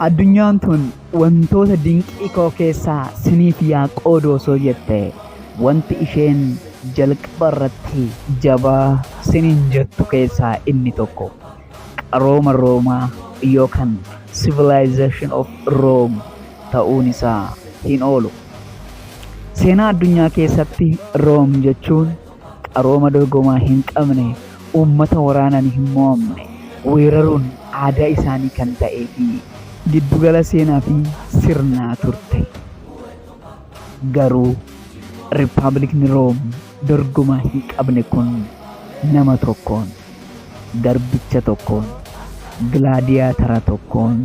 Addunyaan tun wantoota dinqii koo keessaa siniif yaa qoodu osoo jettee wanti isheen jalqaba irratti jabaa siniin jettu keessaa inni tokko qarooma Roomaa yookaan civilization of Rome ta'uun isaa hin oolu. Seenaa addunyaa keessatti Room jechuun qarooma dorgomaa hin qabne, uummata waraanaan hin mo'amne, weeraruun aadaa isaanii kan ta'ee fi giddugala seenaa fi sirnaa turte. Garuu Rippaabilikni Room dorgomaa hin qabne kun nama tokkoon, garbicha tokkoon, gilaadiyaatara tokkoon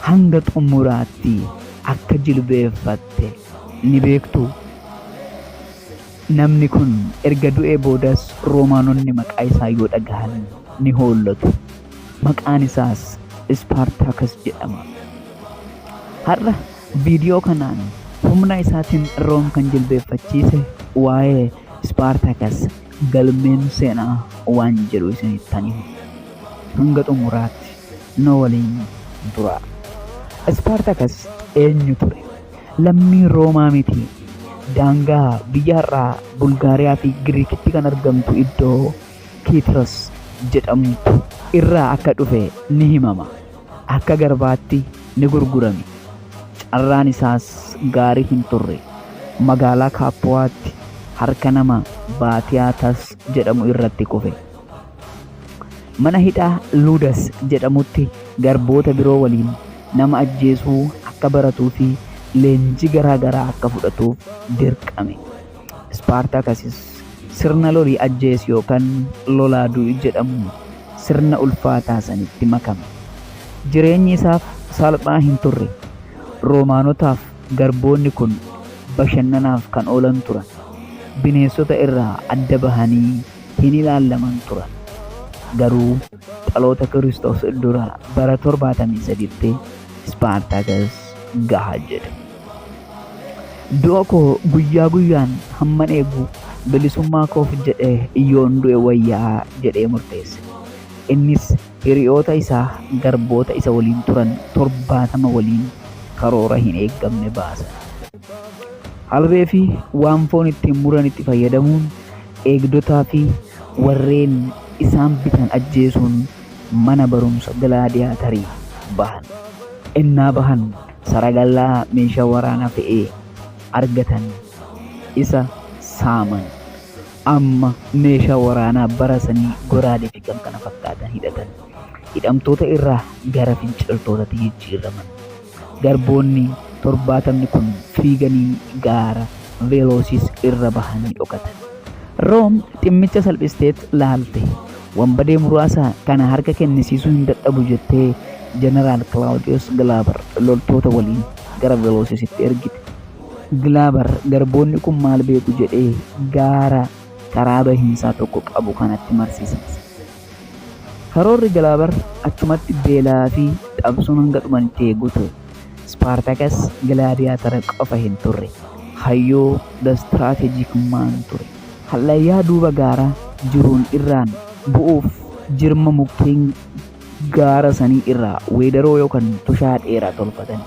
hanga xumuraatti akka jilbeeffatte ni beektu. Namni kun erga du'ee boodas Roomaanonni maqaa isaa yoo dhagahan ni hollatu. Maqaan isaas Ispaartaakas jedhama. Har'a viidiyoo kanaan humna isaatiin Room kan jilbeeffachiise waa'ee Ispaartaakas galmeen seenaa waan jedhu isinitti himu. Hanga xumuraatti nu waliin tura. Ispaartaakas eenyu ture? Lammii Roomaa miti. Daangaa biyya irraa Bulgaariyaa fi Giriikitti kan argamtu iddoo Kiitiros jedhamtu irraa akka dhufe ni himama. Akka garbaatti ni gurgurame. Carraan isaas gaarii hin turre. Magaalaa Kaappuwaatti harka nama Baatiyaatas jedhamu irratti kufe. Mana hidhaa Luudas jedhamutti garboota biroo waliin nama ajjeesuu akka baratuu fi leenjii garaa garaa akka fudhatuuf dirqame. Ispaartaakasis sirna lolii ajjeesuu yookaan lolaaduu jedhamu sirna ulfaataa sanitti makame. Jireenyi isaaf salphaa hin turre. Roomaanotaaf garboonni kun bashannanaaf kan oolan turan. Bineensota irraa adda bahanii hin ilaalaman turan. Garuu dhaloota Kiristoos dura bara 73tti Ispaartaakas gahaa jedhe. Du'a koo guyyaa guyyaan hamman eegu bilisummaa koof jedhee yoon du'e wayyaa jedhee murteesse. Innis hiriyoota isaa garboota isa waliin turan 70 waliin karoora hin eeggamne baasan. Albee fi waan foon ittiin muranitti fayyadamuun eegdotaa fi warreen isaan bitan ajjeesuun mana barumsa gilaadiyaatarii bahan. Innaa bahan saragallaa meeshaa waraanaa fe'ee argatan isa saaman. Amma meeshaa waraanaa bara sanii goraadee fi kan kana fakkaatan hidhatan. Hidhamtoota irraa gara finciltootatti jijjiiraman. Garboonni 70 kun fiiganii gaara Veeloosis irra bahanii dhokatan. Room ximmicha salphisteet laalte. Wambadee muraasa kana harka kennisiisuu hin dadhabu jettee Jeneraal Claudius Glaabar loltoota waliin gara Veloosisitti ergite. Glaabar garboonni kun maal beeku jedhee gaara karaa bahiinsaa tokko qabu kanatti marsiisan. Karoorri Glaabar achumatti beelaa fi dhabsuun hanga dhumanitti eegu ture. Ispaartaakas gilaadiyaatara qofa hin turre. Hayyoo strateejik maan ture. Hallayyaa duuba gaaraa jiruun irraan bu'uuf jirma mukkeen gaara sanii irraa weedaroo yookaan tushaa dheeraa tolfatan.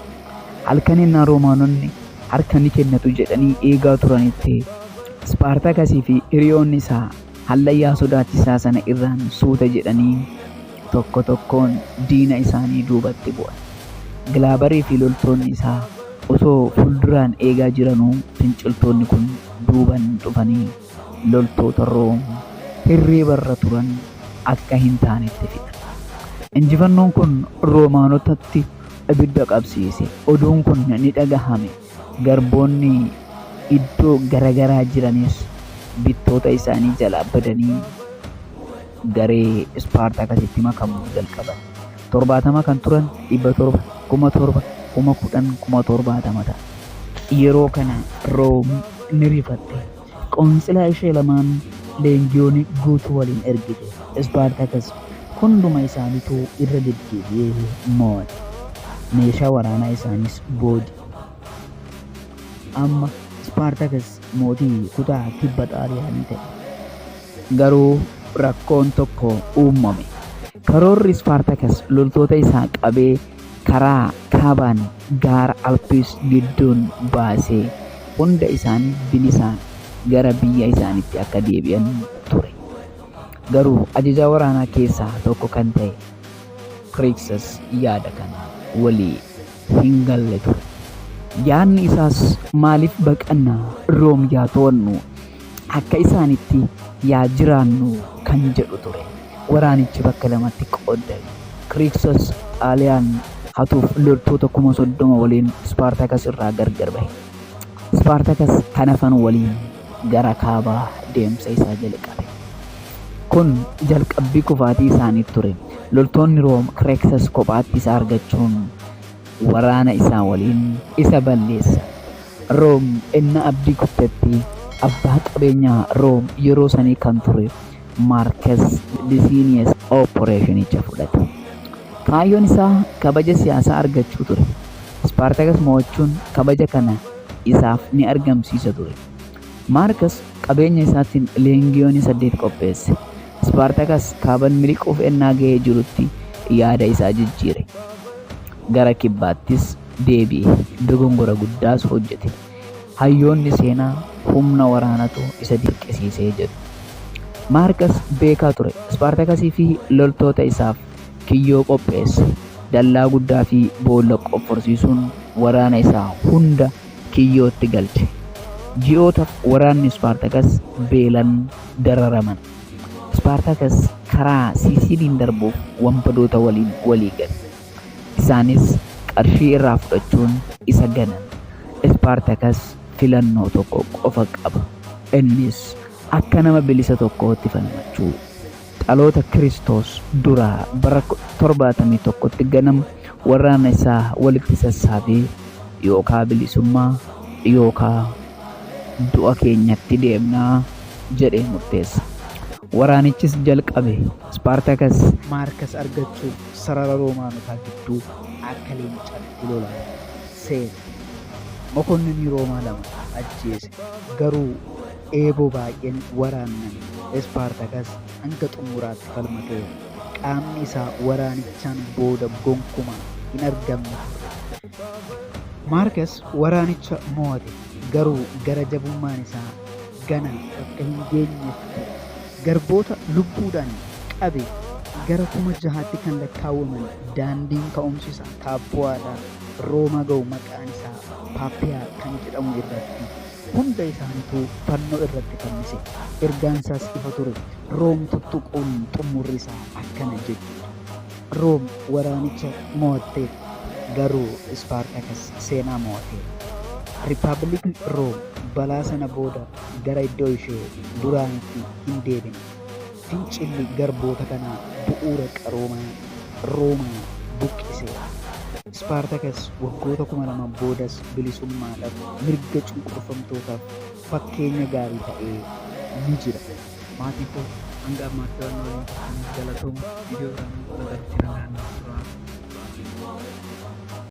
Halkaniin Roomaanonni harka ni kennatu jedhanii eegaa turanitti Ispaartaakasii fi hiriyoonni isaa hallayyaa sodaachisaa sana irraan suuta jedhanii tokko tokkoon diina isaanii duubatti bu'an. Glaabarii fi loltoonni isaa osoo fuulduraan eegaa jiranuu finciltoonni kun duuban dhufanii loltoota Room hirriibarra turan akka hin taanetti fixan. Injifannoon kun Roomaanotatti ibidda qabsiise. Oduun kun ni dhagahame. Garboonni iddoo garagaraa jiranis bittoota isaanii jalaa badanii garee Ispaartaakasitti makamuu jalqaban. 70 kan turan 700, 7,000, 10,000, 70 ta'a. Yeroo kana Room ni rifatte. Qoonsilaa ishee lamaan leengiyoonii guutuu waliin ergite. Ispaartaakas hunduma isaaniitu irra deddeebi'ee mo'ate. Meeshaa waraanaa isaanis boodi. Amma Ispaartaakas mootii kutaa kibba Xaaliyaanii ta'e. Garuu rakkoon tokko uumame. Karoorri Ispaartakas loltoota isaa qabee karaa kaabaan gaara Alpiis gidduun baasee hunda isaanii bilisaan gara biyya isaaniitti akka deebi'an ture. Garuu ajajaa waraanaa keessaa tokko kan ta'e Kirikses yaada kana walii hin galle ture. Yaadni isaas maaliif baqannaa Room yaa to'annu akka isaanitti yaa jiraannu kan jedhu ture. Waraanichi bakka lamatti qoodame. Kirikses Xaaliyaan hatuuf loltoota 30,000 waliin Ispaartakas irraa gargar bahe. Ispaartakas kan hafan waliin gara kaabaa deemsa isaa jalqabe. Kun jalqabbii kufaatii isaanii ture. Loltoonni Room Kirikses kophaatti isa argachuun waraana isaa waliin isa balleessa. Room inni abdii kuttetti abbaa qabeenyaa Room yeroo sanii kan ture Marcus Licinius Operaationicha fudhate. Kaayyoon isaa kabaja siyaasaa argachuu ture. Ispaartakas mo'achuun kabaja kana isaaf ni argamsiisa ture. Marcus qabeenya isaatiin leengiyoonii 8 qopheesse. Ispaartakas kaaban miliquuf ennaa ga'ee jirutti yaada isaa jijjiire. Gara kibbaattis deebi'e. Dogongora guddaas hojjete. Hayyoonni seenaa humna waraanatu isa dirqisiisee jedhu. Marcus beekaa ture. Ispaartakasii fi loltoota isaaf kiyyoo qopheesse. Dallaa guddaa fi boolla qofforsiisuun waraana isaa hunda kiyyootti galche. Ji'ootaaf waraanni Ispaartakas beelan dararaman. Ispaartakas karaa Siisiiliin darbuuf wampadoota waliin walii gale. Isaanis qarshii irraa fudhachuun isa ganan. Ispaartakas filannoo tokko qofa qaba. Innis akka nama bilisa tokkootti falmachuu. Dhaloota Kiristoos duraa bara 71tti ganama waraana isaa walitti sassaabee yookaa bilisummaa yookaa du'a keenyatti deemnaa jedhee murteessa. Waraanichis jalqabe. Ispaartakas Marcus argachuuf sarara Roomaanotaa gidduu akka leencaatti lolaa seene. Mokonninni Roomaa 2 ajjeese. Garuu eeboo baay'een waraannan Ispaartakas hanga xumuraatti falmatee qaamni isaa waraanichaan booda gonkumaa hin argamne. Marcus waraanicha mo'ate. Garuu gara jabummaan isaa gana akka hin geenyetti garboota lubbuudhaan qabe gara 6,000 kan lakkaawwaman daandiin ka'umsi isaa Kaappuwaadhaa Roomaa ga'u maqaan isaa Paappiyaa kan jedhamu irratti hunda isaaniitu fannoo irratti fannise. Ergaan isaas ifa ture. Room tuttuquun xumurri isaa akkana jechuudha. Room waraanicha mo'attee garuu Ispaartakas seenaa mo'atee. Rippaabilikni Room balaa sana booda gara iddoo ishee duraanitti hin deebine. Fincilli garboota kanaa bu'uura qaroomaa Roomaa buqqise. Ispaartakas waggoota 2000 boodas bilisummaadhaaf mirga cunqurfamtootaaf fakkeenya gaarii ta'ee ni jira. Maatii koo hanga ammaatti waan waliin galatooma viidiyoo kana godhatan jiran